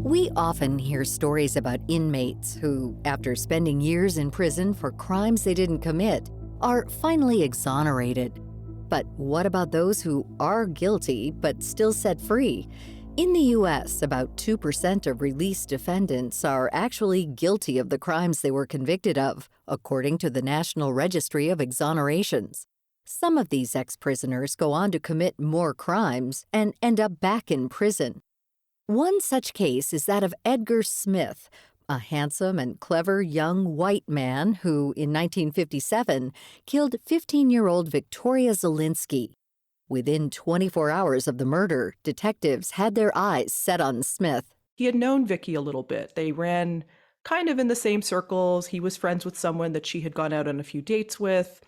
We often hear stories about inmates who, after spending years in prison for crimes they didn't commit, are finally exonerated. But what about those who are guilty but still set free? In the U.S., about 2% of released defendants are actually guilty of the crimes they were convicted of, according to the National Registry of Exonerations. Some of these ex-prisoners go on to commit more crimes and end up back in prison. One such case is that of Edgar Smith, a handsome and clever young white man who, in 1957, killed 15-year-old Victoria Zelinsky. Within 24 hours of the murder, detectives had their eyes set on Smith. He had known Vicky a little bit. They ran kind of in the same circles. He was friends with someone that she had gone out on a few dates with,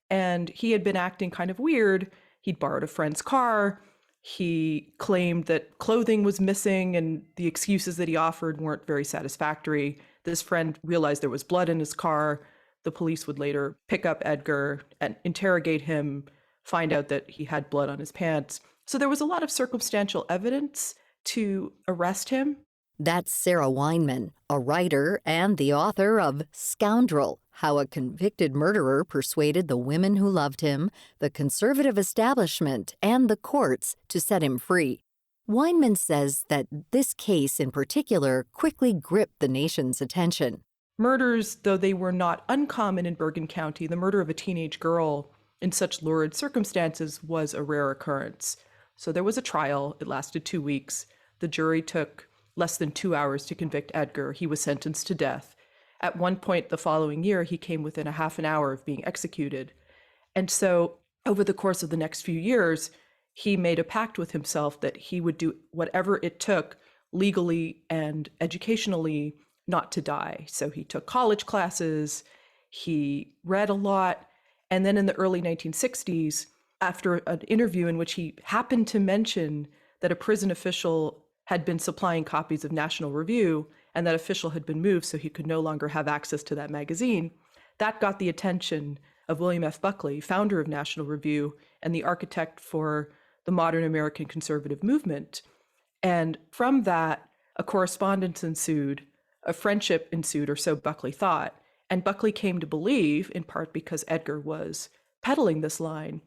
and he had been acting kind of weird. He'd borrowed a friend's car. He claimed that clothing was missing, and the excuses that he offered weren't very satisfactory. This friend realized there was blood in his car. The police would later pick up Edgar and interrogate him, find out that he had blood on his pants. So there was a lot of circumstantial evidence to arrest him. That's Sarah Weinman, a writer and the author of Scoundrel: How a Convicted Murderer Persuaded the Women Who Loved Him, the Conservative Establishment, and the Courts to Set Him Free. Weinman says that this case in particular quickly gripped the nation's attention. Murders, though they were not uncommon in Bergen County, the murder of a teenage girl in such lurid circumstances was a rare occurrence. So there was a trial. It lasted 2 weeks. The jury took less than 2 hours to convict Edgar. He was sentenced to death. At one point the following year, he came within a half an hour of being executed. And so over the course of the next few years, he made a pact with himself that he would do whatever it took legally and educationally not to die. So he took college classes, he read a lot, and then in the early 1960s, after an interview in which he happened to mention that a prison official had been supplying copies of National Review, and that official had been moved so he could no longer have access to that magazine, that got the attention of William F. Buckley, founder of National Review and the architect for the modern American conservative movement. And from that, a correspondence ensued, a friendship ensued, or so Buckley thought. And Buckley came to believe, in part because Edgar was peddling this line,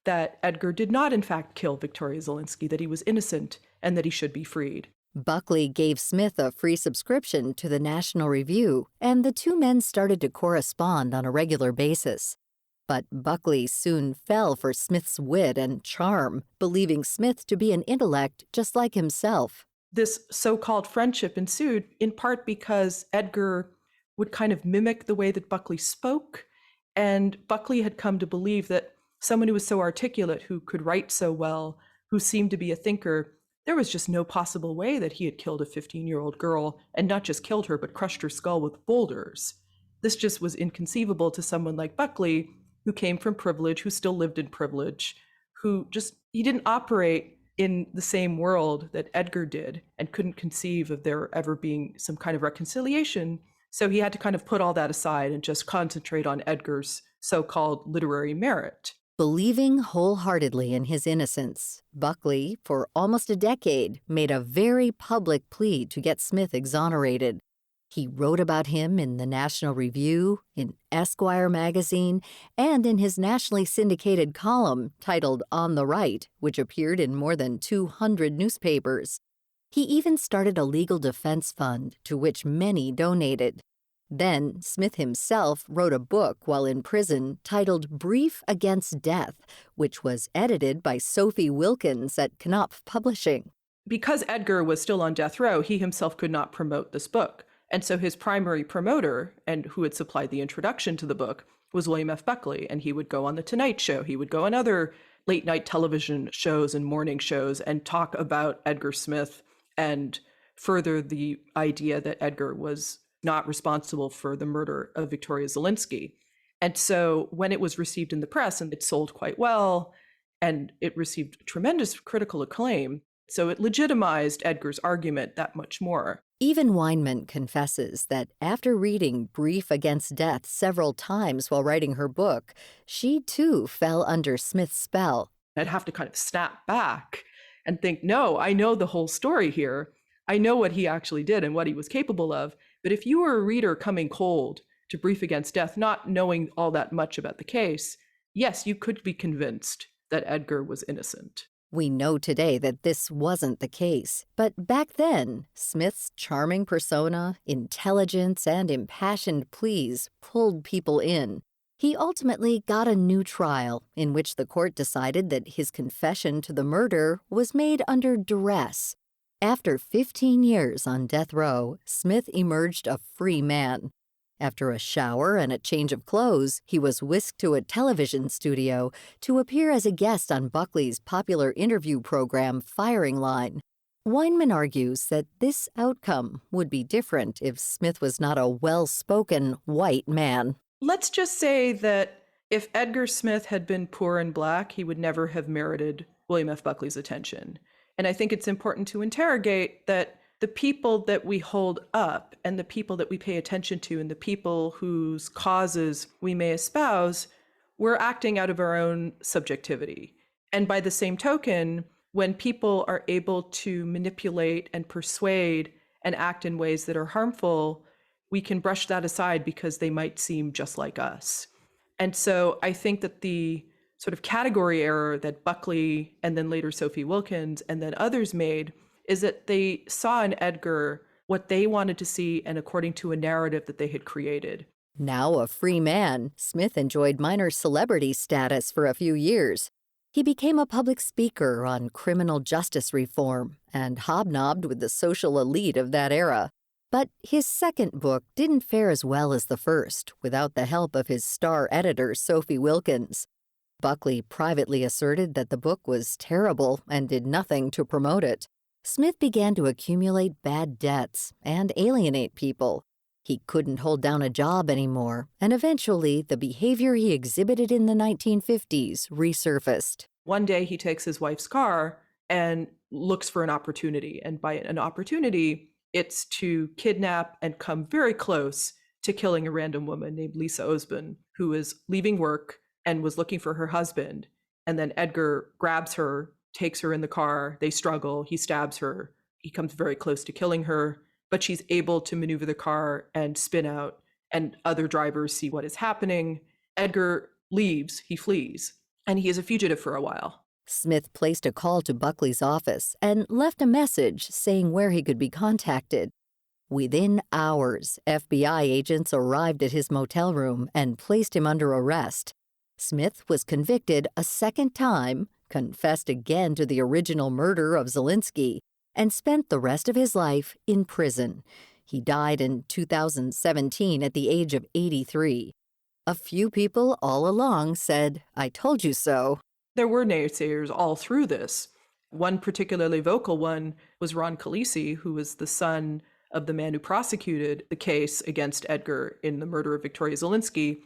that Edgar did not in fact kill Victoria Zelinsky, that he was innocent and that he should be freed. Buckley gave Smith a free subscription to the National Review, and the two men started to correspond on a regular basis. But Buckley soon fell for Smith's wit and charm, believing Smith to be an intellect just like himself. This so-called friendship ensued in part because Edgar would kind of mimic the way that Buckley spoke, and Buckley had come to believe that someone who was so articulate, who could write so well, who seemed to be a thinker, there was just no possible way that he had killed a 15-year-old girl, and not just killed her, but crushed her skull with boulders. This just was inconceivable to someone like Buckley, who came from privilege, who still lived in privilege, he didn't operate in the same world that Edgar did, and couldn't conceive of there ever being some kind of reconciliation. So he had to kind of put all that aside and just concentrate on Edgar's so-called literary merit. Believing wholeheartedly in his innocence, Buckley, for almost a decade, made a very public plea to get Smith exonerated. He wrote about him in the National Review, in Esquire magazine, and in his nationally syndicated column titled On the Right, which appeared in more than 200 newspapers. He even started a legal defense fund to which many donated. Then, Smith himself wrote a book while in prison titled Brief Against Death, which was edited by Sophie Wilkins at Knopf Publishing. Because Edgar was still on death row, he himself could not promote this book. And so his primary promoter, and who had supplied the introduction to the book, was William F. Buckley. And he would go on The Tonight Show. He would go on other late-night television shows and morning shows and talk about Edgar Smith and further the idea that Edgar was not responsible for the murder of Victoria Zelinsky. And so when it was received in the press, and it sold quite well, and it received tremendous critical acclaim, so it legitimized Edgar's argument that much more. Even Weinman confesses that after reading Brief Against Death several times while writing her book, she too fell under Smith's spell. I'd have to kind of snap back and think, no, I know the whole story here. I know what he actually did and what he was capable of. But if you were a reader coming cold to Brief Against Death, not knowing all that much about the case, yes, you could be convinced that Edgar was innocent. We know today that this wasn't the case, but back then, Smith's charming persona, intelligence, and impassioned pleas pulled people in. He ultimately got a new trial in which the court decided that his confession to the murder was made under duress. After 15 years on death row, Smith emerged a free man. After a shower and a change of clothes, he was whisked to a television studio to appear as a guest on Buckley's popular interview program Firing Line. Weinman argues that this outcome would be different if Smith was not a well-spoken white man. Let's just say that if Edgar Smith had been poor and black, he would never have merited William F. Buckley's attention. And I think it's important to interrogate that the people that we hold up and the people that we pay attention to and the people whose causes we may espouse, we're acting out of our own subjectivity. And by the same token, when people are able to manipulate and persuade and act in ways that are harmful, we can brush that aside because they might seem just like us. And so I think that the sort of category error that Buckley and then later Sophie Wilkins and then others made is that they saw in Edgar what they wanted to see and according to a narrative that they had created. Now a free man, Smith enjoyed minor celebrity status for a few years. He became a public speaker on criminal justice reform and hobnobbed with the social elite of that era. But his second book didn't fare as well as the first, without the help of his star editor, Sophie Wilkins. Buckley privately asserted that the book was terrible and did nothing to promote it. Smith began to accumulate bad debts and alienate people. He couldn't hold down a job anymore, and eventually the behavior he exhibited in the 1950s resurfaced. One day he takes his wife's car and looks for an opportunity. And by an opportunity, it's to kidnap and come very close to killing a random woman named Lisa Osborne, who is leaving work and was looking for her husband. And then Edgar grabs her, takes her in the car, they struggle, he stabs her, he comes very close to killing her, but she's able to maneuver the car and spin out, and other drivers see what is happening. Edgar leaves, he flees, and he is a fugitive for a while. Smith placed a call to Buckley's office and left a message saying where he could be contacted. Within hours, FBI agents arrived at his motel room and placed him under arrest. Smith was convicted a second time, confessed again to the original murder of Zelinsky, and spent the rest of his life in prison. He died in 2017 at the age of 83. A few people all along said, "I told you so." There were naysayers all through this. One particularly vocal one was Ron Khaleesi, who was the son of the man who prosecuted the case against Edgar in the murder of Victoria Zelinsky.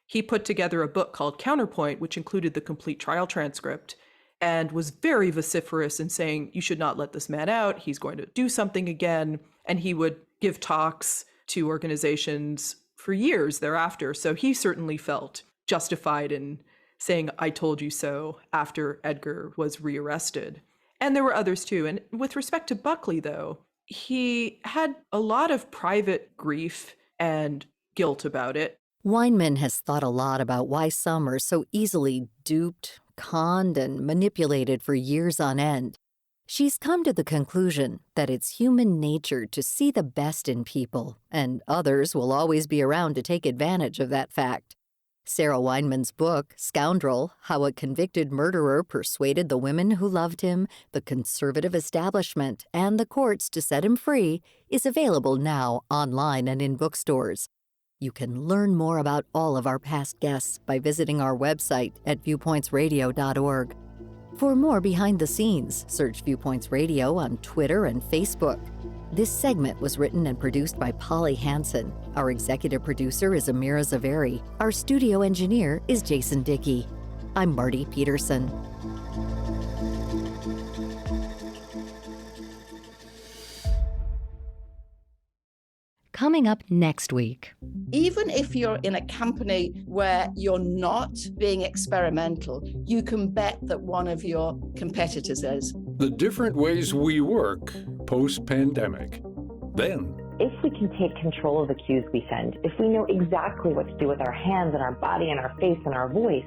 He put together a book called Counterpoint, which included the complete trial transcript, and was very vociferous in saying, you should not let this man out, he's going to do something again. And he would give talks to organizations for years thereafter. So he certainly felt justified in saying, I told you so, after Edgar was rearrested. And there were others too. And with respect to Buckley, though, he had a lot of private grief and guilt about it. Weinman has thought a lot about why some are so easily duped, conned, and manipulated for years on end. She's come to the conclusion that it's human nature to see the best in people, and others will always be around to take advantage of that fact. Sarah Weinman's book, Scoundrel: How a Convicted Murderer Persuaded the Women Who Loved Him, the Conservative Establishment, and the Courts to Set Him Free, is available now online and in bookstores. You can learn more about all of our past guests by visiting our website at viewpointsradio.org. For more behind the scenes, search Viewpoints Radio on Twitter and Facebook. This segment was written and produced by Polly Hansen. Our executive producer is Amira Zaveri. Our studio engineer is Jason Dickey. I'm Marty Peterson. Coming up next week. Even if you're in a company where you're not being experimental, you can bet that one of your competitors is. The different ways we work post-pandemic. Then, if we can take control of the cues we send, if we know exactly what to do with our hands and our body and our face and our voice,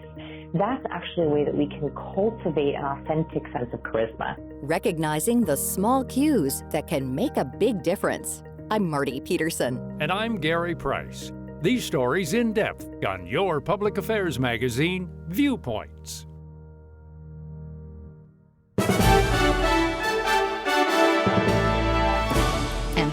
that's actually a way that we can cultivate an authentic sense of charisma. Recognizing the small cues that can make a big difference. I'm Marty Peterson. And I'm Gary Price. These stories in depth on your public affairs magazine, Viewpoints.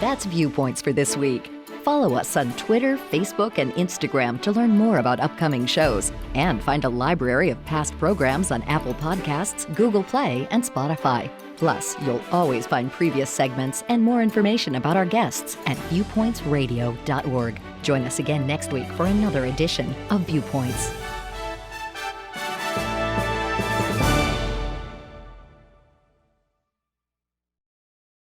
And that's Viewpoints for this week. Follow us on Twitter, Facebook, and Instagram to learn more about upcoming shows and find a library of past programs on Apple Podcasts, Google Play, and Spotify. Plus, you'll always find previous segments and more information about our guests at viewpointsradio.org. Join us again next week for another edition of Viewpoints.